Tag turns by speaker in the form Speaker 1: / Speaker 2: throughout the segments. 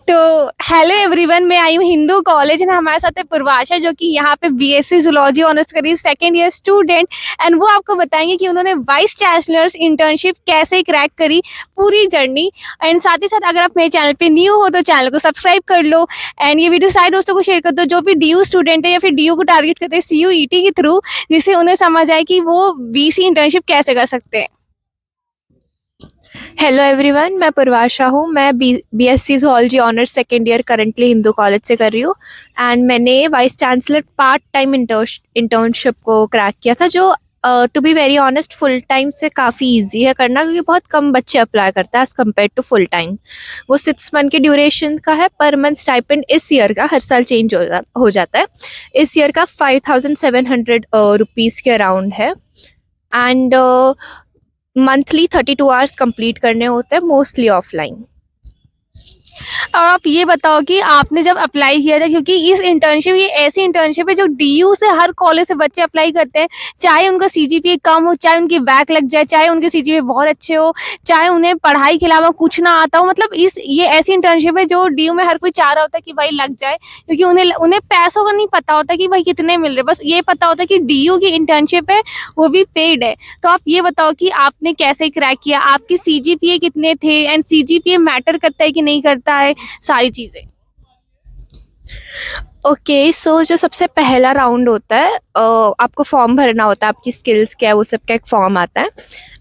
Speaker 1: तो hello everyone, मैं आई हूँ हिंदू कॉलेज एंड हमारे साथ है पूर्वाशा जो कि यहाँ पे बीएससी जूलॉजी ऑनर्स करी, सेकेंड ईयर स्टूडेंट। एंड वो आपको बताएंगे कि उन्होंने वाइस चांसलर्स इंटर्नशिप कैसे क्रैक करी, पूरी जर्नी। एंड साथ ही साथ अगर आप मेरे चैनल पे न्यू हो तो चैनल को सब्सक्राइब कर लो एंड ये वीडियो सारे दोस्तों को शेयर कर दो जो भी डीयू स्टूडेंट है या फिर डीयू को टारगेट करते हैं सीयूईटी के थ्रू, जिससे उन्हें समझ आए कि वो बीसी इंटर्नशिप कैसे कर सकते हैं।
Speaker 2: हेलो एवरीवन, मैं पूर्वाशा हूँ। मैं BSc zoology honours second year currently Hindu college से कर रही हूँ। एंड मैंने vice chancellor part time internship को क्रैक किया था, जो to be very honest full time से काफ़ी इजी है करना, क्योंकि बहुत कम बच्चे अप्लाई करते हैं as compare to full time. वो 6 मंथ के ड्यूरेशन का है। पर मंथ स्टाइपेंड इस ईयर का हर साल चेंज हो जाता है। इस ईयर का 5700 रुपीज़ के अराउंड है। एंड मंथली 32 आवर्स कंप्लीट करने होते हैं, मोस्टली ऑफलाइन।
Speaker 1: अब आप ये बताओ कि आपने जब अप्लाई किया था, क्योंकि इस इंटर्नशिप ये ऐसी इंटर्नशिप है जो डीयू से हर कॉलेज से बच्चे अप्लाई करते हैं, चाहे उनका सीजीपीए कम हो, चाहे उनकी बैक लग जाए, चाहे उनके सीजीपीए बहुत अच्छे हो, चाहे उन्हें पढ़ाई के अलावा कुछ ना आता हो। मतलब ये ऐसी इंटर्नशिप है जो डीयू में हर कोई चाह रहा होता है कि भाई लग जाए, क्योंकि उन्हें उन्हें पैसों का नहीं पता होता कि भाई कितने मिल रहे, बस ये पता होता है कि डीयू की इंटर्नशिप है, वो भी पेड है। तो आप ये बताओ कि आपने कैसे क्रैक किया, आपके सीजीपीए कितने थे एंड सीजीपीए मैटर करता है कि नहीं करता है, सारी चीजें।
Speaker 2: ओके, सो जो सबसे पहला राउंड होता है, आपको फॉर्म भरना होता है। आपकी स्किल्स क्या है वो सब का एक फॉर्म आता है।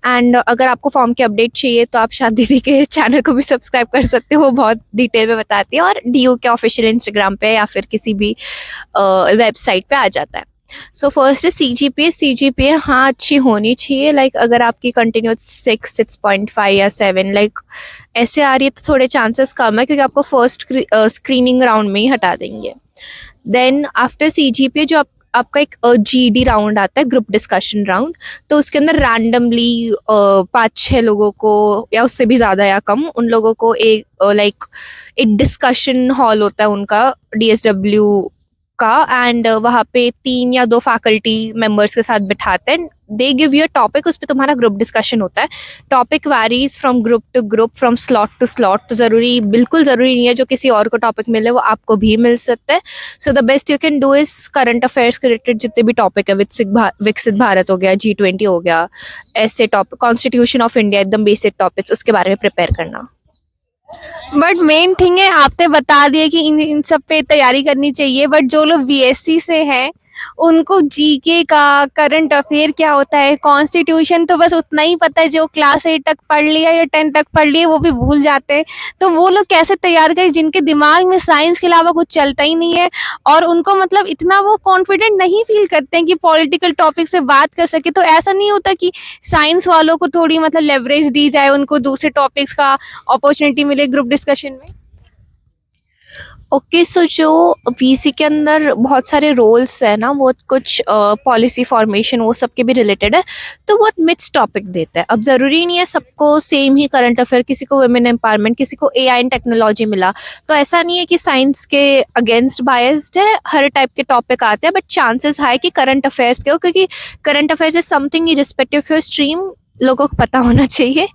Speaker 2: एंड अगर आपको फॉर्म की अपडेट चाहिए तो आप शायद दीदी के चैनल को भी सब्सक्राइब कर सकते हो, वो बहुत डिटेल में बताती है, और डीयू के ऑफिशियल इंस्टाग्राम पे या फिर किसी भी वेबसाइट पे आ जाता है। सो फर्स्ट है सीजीपीए। हाँ, अच्छी होनी चाहिए। लाइक अगर आपकी कंटिन्यूस 6.5 या 7 लाइक ऐसे आ रही है तो थोड़े चांसेस कम है, क्योंकि आपको फर्स्ट स्क्रीनिंग राउंड में ही हटा देंगे। देन आफ्टर सीजीपीए जो आपका एक जीडी राउंड आता है, ग्रुप डिस्कशन राउंड। तो उसके अंदर रैंडमली 5-6 लोगों को, या उससे भी ज़्यादा या कम, उन लोगों को एक लाइक एक डिस्कशन हॉल होता है उनका, डीएसडब्ल्यू का। एंड वहाँ पे 3 या 2 फैकल्टी मेंबर्स के साथ बिठाते हैं। They give you a topic, उस पर तुम्हारा ग्रुप डिस्कशन होता है। Topic varies from group to group, from slot to slot. तो बिल्कुल ज़रूरी नहीं है जो किसी और को टॉपिक मिले वो आपको भी मिल सकता है। So the best you can do is current affairs के रिलेटेड जितने भी टॉपिक है, विकसित भारत हो गया, G20 हो गया, ऐसे टॉपिक, कॉन्स्टिट्यूशन ऑफ इंडिया, एकदम बेसिक टॉपिक्स, उसके बारे में प्रिपेयर करना।
Speaker 1: बट मेन थिंग है, आपने बता दिया कि इन सब पे तैयारी करनी चाहिए, बट जो लोग बीएससी से हैं उनको जीके का, करंट अफेयर क्या होता है, कॉन्स्टिट्यूशन तो बस उतना ही पता है जो क्लास 8 तक पढ़ लिया या 10 तक पढ़ लिया, वो भी भूल जाते हैं। तो वो लोग कैसे तैयार करें जिनके दिमाग में साइंस के अलावा कुछ चलता ही नहीं है, और उनको मतलब इतना वो कॉन्फिडेंट नहीं फील करते हैं कि पॉलिटिकल टॉपिक से बात कर सके। तो ऐसा नहीं होता कि साइंस वालों को थोड़ी मतलब लेवरेज दी जाए, उनको दूसरे टॉपिक्स का अपॉर्चुनिटी मिले ग्रुप डिस्कशन में?
Speaker 2: ओके, सो जो वीसी के अंदर बहुत सारे रोल्स है ना, वो कुछ पॉलिसी फॉर्मेशन वो सब के भी रिलेटेड है, तो बहुत मिक्स टॉपिक देता है। अब ज़रूरी नहीं है सबको सेम ही करंट अफेयर, किसी को वुमेन एम्पावरमेंट, किसी को एआई एंड टेक्नोलॉजी मिला। तो ऐसा नहीं है कि साइंस के अगेंस्ट बायस्ड है, हर टाइप के टॉपिक आते हैं, बट चांसेस हाई कि करंट अफेयर्स के हो, क्योंकि current affairs is something irrespective of your stream, लोगों को पता होना चाहिए।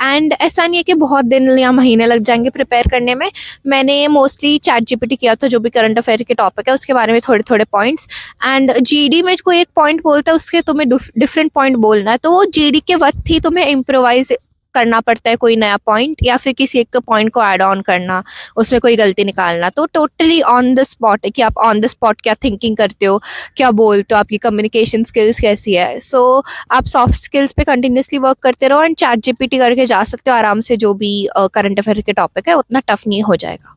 Speaker 2: एंड ऐसा नहीं है कि बहुत दिन या महीने लग जाएंगे प्रिपेयर करने में। मैंने मोस्टली चैट जीपीटी किया था, जो भी करंट अफेयर के टॉपिक है उसके बारे में थोड़े थोड़े पॉइंट्स। एंड जीडी में कोई एक पॉइंट बोलता है, उसके तुम्हें डिफरेंट पॉइंट बोलना है, तो वो जीडी के वक्त ही तुम्हें इम्प्रोवाइज करना पड़ता है कोई नया पॉइंट, या फिर किसी एक पॉइंट को ऐड ऑन करना, उसमें कोई गलती निकालना। तो टोटली ऑन द स्पॉट है कि आप ऑन द स्पॉट क्या थिंकिंग करते हो, क्या बोलते हो, आपकी कम्युनिकेशन स्किल्स कैसी है। सो आप सॉफ्ट स्किल्स पे कंटिन्यूसली वर्क करते रहो, एंड चैट जीपीटी करके जा सकते हो आराम से। जो भी करंट अफेयर के टॉपिक है उतना टफ नहीं हो जाएगा।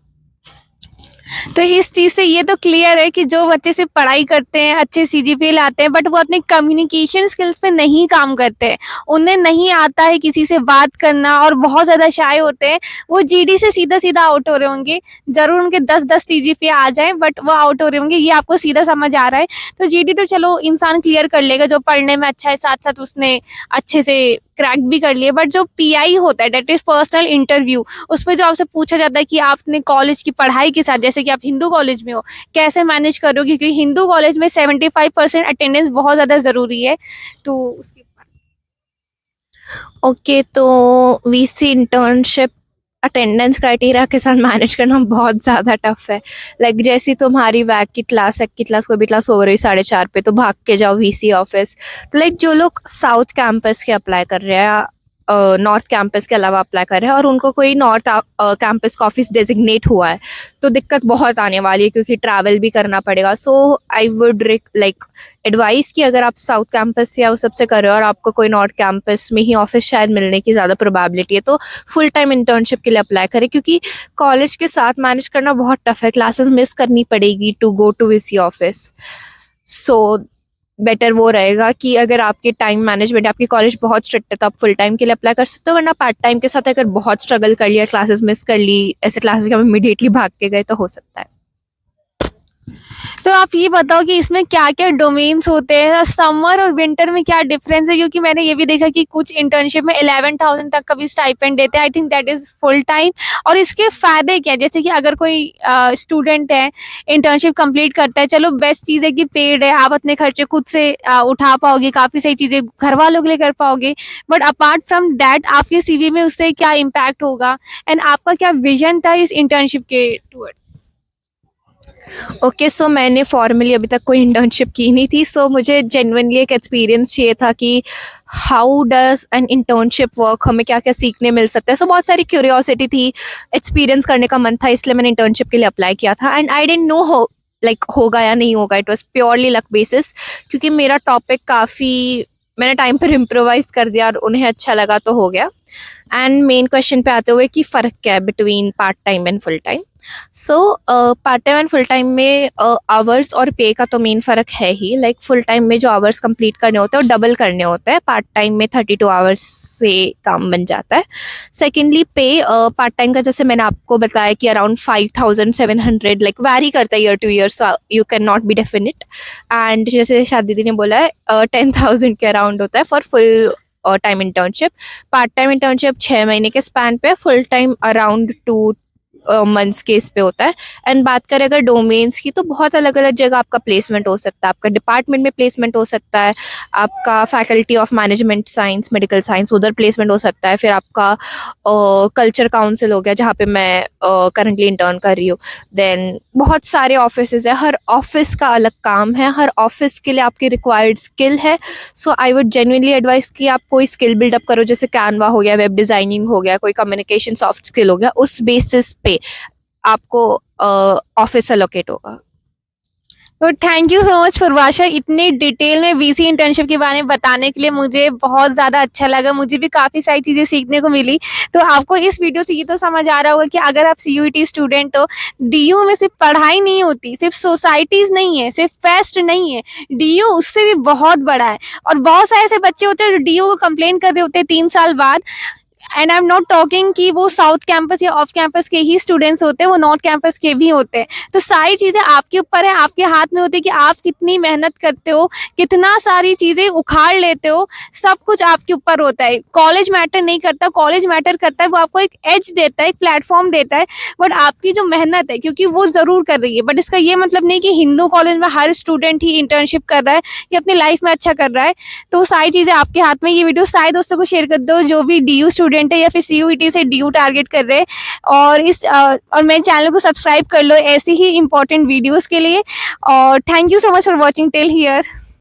Speaker 1: तो इस चीज से ये तो क्लियर है कि जो बच्चे सिर्फ पढ़ाई करते हैं, अच्छे सीजीपीए लाते हैं, बट वो अपने कम्युनिकेशन स्किल्स पे नहीं काम करते हैं, उन्हें नहीं आता है किसी से बात करना और बहुत ज़्यादा शाय होते हैं, वो जीडी से सीधा सीधा आउट हो रहे होंगे। ज़रूर उनके 10-10 सीजीपीए आ जाए, बट वो आउट हो रहे होंगे, ये आपको सीधा समझ आ रहा है। तो जीडी तो चलो इंसान क्लियर कर लेगा जो पढ़ने में अच्छा है, साथ साथ उसने अच्छे से क्रैक भी कर लिए। बट जो पीआई होता है, डेट इज पर्सनल इंटरव्यू, उसमें जो आपसे पूछा जाता है कि आपने कॉलेज की पढ़ाई के साथ, जैसे कि आप हिंदू कॉलेज में हो, कैसे मैनेज करोगे, क्योंकि हिंदू कॉलेज में 75% अटेंडेंस बहुत ज़्यादा ज़रूरी है। तो उसके
Speaker 2: ओके, तो वीसी इंटर्नशिप अटेंडेंस क्राइटेरिया के साथ मैनेज करना बहुत ज़्यादा टफ है। लाइक जैसी तुम्हारी वैक की क्लास, एक की क्लास, कोई भी क्लास हो रही 4:30 पे, तो भाग के जाओ वीसी ऑफिस। तो लाइक जो लोग साउथ कैंपस के अप्लाई कर रहे हैं, नॉर्थ कैंपस के अलावा अप्लाई कर रहे हैं, और उनको कोई नॉर्थ कैंपस का ऑफिस डेजिग्नेट हुआ है, तो दिक्कत बहुत आने वाली है क्योंकि ट्रैवल भी करना पड़ेगा। सो आई वुड लाइक एडवाइस कि अगर आप साउथ कैंपस या उस सबसे कर रहे हो और आपको कोई नॉर्थ कैंपस में ही ऑफिस शायद मिलने की ज़्यादा प्रोबेबिलिटी है, तो फुल टाइम इंटर्नशिप के लिए अप्लाई करें, क्योंकि कॉलेज के साथ मैनेज करना बहुत टफ है। क्लासेस मिस करनी पड़ेगी to go to VC office. So better वो रहेगा कि अगर आपके टाइम मैनेजमेंट, आपकी कॉलेज बहुत स्ट्रिक्ट है, तो आप फुल टाइम के लिए अप्लाई कर सकते हो, वरना पार्ट टाइम के साथ अगर बहुत स्ट्रगल कर लिया, क्लासेस मिस कर ली, ऐसे क्लासेस के हम इमीडिएटली भाग के गए, तो हो सकता है।
Speaker 1: तो आप ये बताओ कि इसमें क्या-क्या डोमेन्स होते हैं? समर और विंटर में क्या डिफरेंस है? क्योंकि मैंने ये भी देखा कि कुछ इंटर्नशिप में 11,000 तक का भी स्टाइपेंड देते हैं। I think that is full time. और इसके फ़ायदे क्या हैं? जैसे कि अगर कोई स्टूडेंट है, इंटर्नशिप कंप्लीट करता है, चलो बेस्ट चीज़ है कि पेड है, आप अपने खर्चे खुद से उठा पाओगे, काफ़ी सारी चीज़ें घरवालों के लिए कर पाओगे। बट अपार्ट फ्रॉम दैट आपके सीवी में उससे क्या इम्पैक्ट होगा? एंड आपका क्या विज़न था इस इंटर्नशिप के टुवर्ड्स?
Speaker 2: ओके, सो मैंने फॉर्मली अभी तक कोई इंटर्नशिप की नहीं थी, सो मुझे जेन्युइनली एक एक्सपीरियंस चाहिए था कि how does an internship work, हमें क्या क्या सीखने मिल सकता है। सो बहुत सारी क्यूरियोसिटी थी, एक्सपीरियंस करने का मन था, इसलिए मैंने इंटर्नशिप के लिए अप्लाई किया था। एंड आई डेंट नो हो लाइक होगा या नहीं होगा, it was purely luck basis, क्योंकि मेरा टॉपिक काफ़ी मैंने टाइम पर इम्प्रोवाइज कर दिया और उन्हें अच्छा लगा, तो हो गया। एंड मेन क्वेश्चन पे आते हुए कि फ़र्क क्या है between part time and full time. So part time and full time में आवर्स और पे का तो मेन फ़र्क है ही। लाइक फुल टाइम में जो आवर्स कंप्लीट करने होते हैं वो डबल करने होते हैं, पार्ट टाइम में 32 आवर्स से काम बन जाता है। सेकेंडली पे, पार्ट टाइम का जैसे मैंने आपको बताया कि अराउंड 5,700 लाइक वैरी करता है year two year, so you can not be definite. And जैसे शादी दीदी ने बोला है 10,000 के अराउंड होता है for full time internship. Part time internship 6 महीने के स्पैन पे, फुल टाइम अराउंड 2 मंथ्स के इस पे होता है। एंड बात करें अगर डोमेन्स की, तो बहुत अलग अलग जगह आपका प्लेसमेंट हो सकता है। आपका डिपार्टमेंट में प्लेसमेंट हो सकता है, आपका faculty of management science, medical science, उधर प्लेसमेंट हो सकता है। फिर आपका कल्चर काउंसिल हो गया, जहाँ पे मैं करंटली इंटर्न कर रही हूँ। देन बहुत सारे ऑफिसेज है, हर ऑफिस का अलग काम है, हर ऑफिस के लिए आपकी रिक्वायर्ड स्किल है। सो आई वुड जेन्युइनली एडवाइस कि आप कोई स्किल बिल्डअप करो, जैसे कैनवा हो गया, वेब डिज़ाइनिंग हो गया, कोई कम्युनिकेशन सॉफ्ट स्किल हो गया, उस बेसिस पे आपको ऑफिस एलोकेट होगा।
Speaker 1: तो थैंक यू सो मच पूर्वाशा, इतनी डिटेल में वीसी इंटर्नशिप के बारे में बताने के लिए। मुझे बहुत ज़्यादा अच्छा लगा, मुझे भी काफ़ी सारी चीज़ें सीखने को मिली। तो आपको इस वीडियो से ये तो समझ आ रहा होगा कि अगर आप सीयूईटी स्टूडेंट हो, डीयू में सिर्फ पढ़ाई नहीं होती, सिर्फ सोसाइटीज़ नहीं है, सिर्फ फेस्ट नहीं है, डीयू उससे भी बहुत बड़ा है। और बहुत सारे ऐसे बच्चे होते हैं जो डीयू को कंप्लेन कर रहे होते हैं 3 साल बाद। And I am not talking कि वो साउथ कैंपस या ऑफ कैंपस के ही स्टूडेंट्स होते हैं, वो नॉर्थ कैंपस के भी होते हैं। तो सारी चीज़ें आपके ऊपर है, आपके हाथ में होती है कि आप कितनी मेहनत करते हो, कितना सारी चीज़ें उखाड़ लेते हो, सब कुछ आपके ऊपर होता है। कॉलेज मैटर नहीं करता, कॉलेज मैटर करता है, वो आपको एक एज देता है, एक प्लेटफॉर्म देता है, बट आपकी जो मेहनत है, क्योंकि वो ज़रूर कर रही है। बट इसका ये मतलब नहीं कि हिंदू कॉलेज में हर स्टूडेंट ही इंटर्नशिप कर रहा है या अपनी लाइफ में अच्छा कर रहा है। तो सारी चीज़ें आपके हाथ में। ये वीडियो सारे दोस्तों को शेयर कर दो जो भी डीयू स्टूडेंट है या फिर सीयूईटी से डीयू टारगेट कर रहे हैं। और मेरे चैनल को सब्सक्राइब कर लो ऐसी ही इंपॉर्टेंट वीडियोस के लिए। और thank you so much for watching till here.